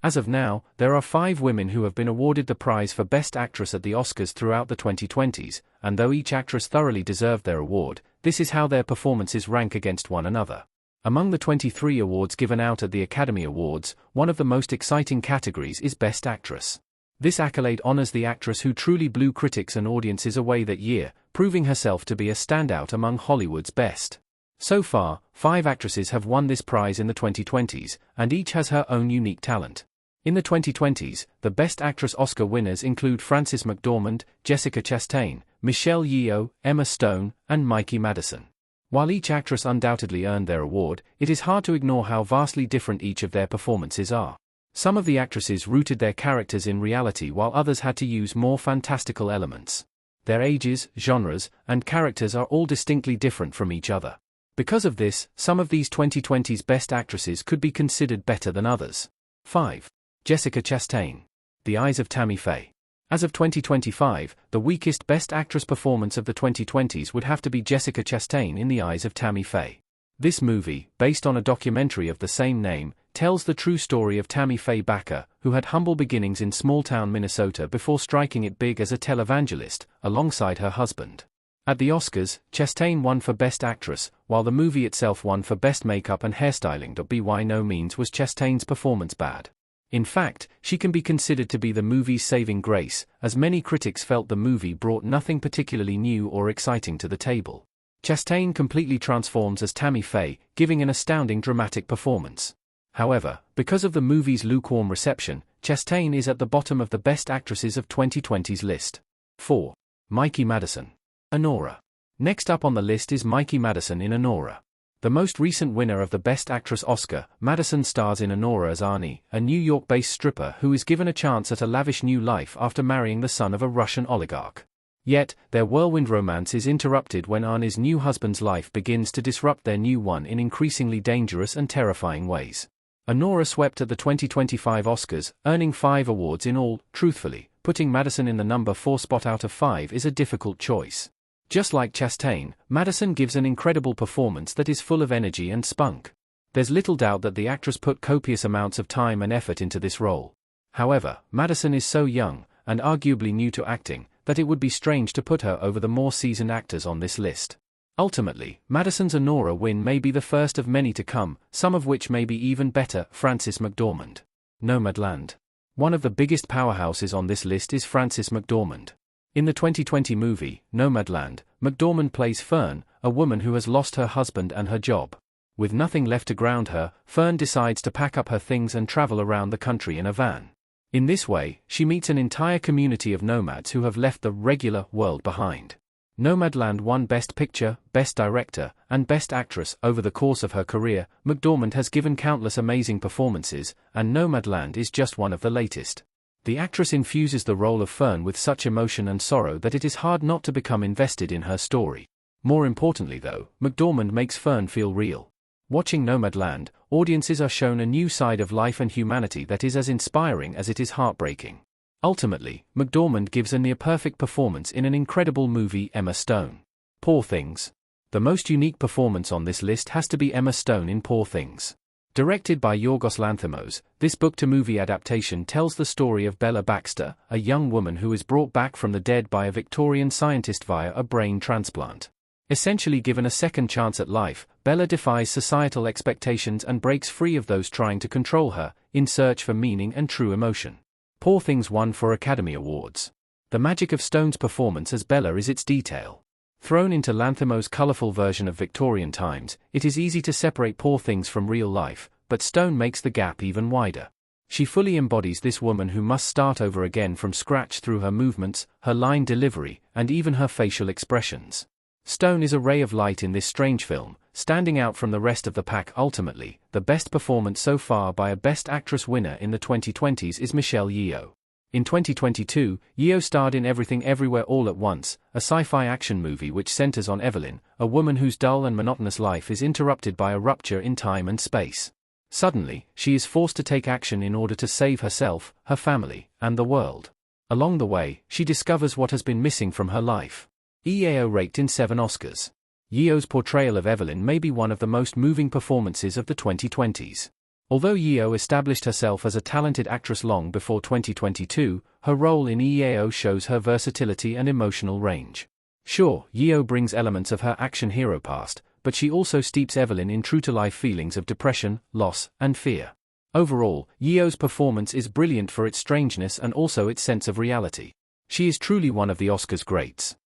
As of now, there are 5 women who have been awarded the prize for Best Actress at the Oscars throughout the 2020s, and though each actress thoroughly deserved their award, this is how their performances rank against one another. Among the 23 awards given out at the Academy Awards, one of the most exciting categories is Best Actress. This accolade honors the actress who truly blew critics and audiences away that year, proving herself to be a standout among Hollywood's best. So far, 5 actresses have won this prize in the 2020s, and each has her own unique talent. In the 2020s, the Best Actress Oscar winners include Frances McDormand, Jessica Chastain, Michelle Yeoh, Emma Stone, and Mikey Madison. While each actress undoubtedly earned their award, it is hard to ignore how vastly different each of their performances are. Some of the actresses rooted their characters in reality while others had to use more fantastical elements. Their ages, genres, and characters are all distinctly different from each other. Because of this, some of these 2020's best actresses could be considered better than others. 5. Jessica Chastain. The Eyes of Tammy Faye. As of 2025, the weakest Best Actress performance of the 2020s would have to be Jessica Chastain in The Eyes of Tammy Faye. This movie, based on a documentary of the same name, tells the true story of Tammy Faye Bakker, who had humble beginnings in small-town Minnesota before striking it big as a televangelist, alongside her husband. At the Oscars, Chastain won for Best Actress, while the movie itself won for Best Makeup and Hairstyling. By no means was Chastain's performance bad. In fact, she can be considered to be the movie's saving grace, as many critics felt the movie brought nothing particularly new or exciting to the table. Chastain completely transforms as Tammy Faye, giving an astounding dramatic performance. However, because of the movie's lukewarm reception, Chastain is at the bottom of the Best Actresses of 2020's list. 4. Mikey Madison. Anora. Next up on the list is Mikey Madison in Anora. The most recent winner of the Best Actress Oscar, Madison stars in Anora as Arnie, a New York-based stripper who is given a chance at a lavish new life after marrying the son of a Russian oligarch. Yet, their whirlwind romance is interrupted when Arnie's new husband's life begins to disrupt their new one in increasingly dangerous and terrifying ways. Anora swept at the 2025 Oscars, earning 5 awards in all. Truthfully, putting Madison in the number 4 spot out of 5 is a difficult choice. Just like Chastain, Madison gives an incredible performance that is full of energy and spunk. There's little doubt that the actress put copious amounts of time and effort into this role. However, Madison is so young, and arguably new to acting, that it would be strange to put her over the more seasoned actors on this list. Ultimately, Madison's Anora win may be the first of many to come, some of which may be even better. Frances McDormand. Nomadland. One of the biggest powerhouses on this list is Frances McDormand. In the 2020 movie, Nomadland, McDormand plays Fern, a woman who has lost her husband and her job. With nothing left to ground her, Fern decides to pack up her things and travel around the country in a van. In this way, she meets an entire community of nomads who have left the regular world behind. Nomadland won Best Picture, Best Director, and Best Actress. Over the course of her career, McDormand has given countless amazing performances, and Nomadland is just one of the latest. The actress infuses the role of Fern with such emotion and sorrow that it is hard not to become invested in her story. More importantly though, McDormand makes Fern feel real. Watching Nomadland, audiences are shown a new side of life and humanity that is as inspiring as it is heartbreaking. Ultimately, McDormand gives a near-perfect performance in an incredible movie. Emma Stone. Poor Things. The most unique performance on this list has to be Emma Stone in Poor Things. Directed by Yorgos Lanthimos, this book-to-movie adaptation tells the story of Bella Baxter, a young woman who is brought back from the dead by a Victorian scientist via a brain transplant. Essentially given a second chance at life, Bella defies societal expectations and breaks free of those trying to control her, in search for meaning and true emotion. Poor Things won 4 Academy Awards. The magic of Stone's performance as Bella is its detail. Thrown into Lanthimos' colorful version of Victorian times, it is easy to separate Poor Things from real life, but Stone makes the gap even wider. She fully embodies this woman who must start over again from scratch through her movements, her line delivery, and even her facial expressions. Stone is a ray of light in this strange film, standing out from the rest of the pack. Ultimately, the best performance so far by a Best Actress winner in the 2020s is Michelle Yeoh. In 2022, Yeoh starred in Everything Everywhere All at Once, a sci-fi action movie which centers on Evelyn, a woman whose dull and monotonous life is interrupted by a rupture in time and space. Suddenly, she is forced to take action in order to save herself, her family, and the world. Along the way, she discovers what has been missing from her life. Yeoh raked in 7 Oscars. Yeoh's portrayal of Evelyn may be one of the most moving performances of the 2020s. Although Yeoh established herself as a talented actress long before 2022, her role in EAO shows her versatility and emotional range. Sure, Yeoh brings elements of her action hero past, but she also steeps Evelyn in true-to-life feelings of depression, loss, and fear. Overall, Yeoh's performance is brilliant for its strangeness and also its sense of reality. She is truly one of the Oscars' greats.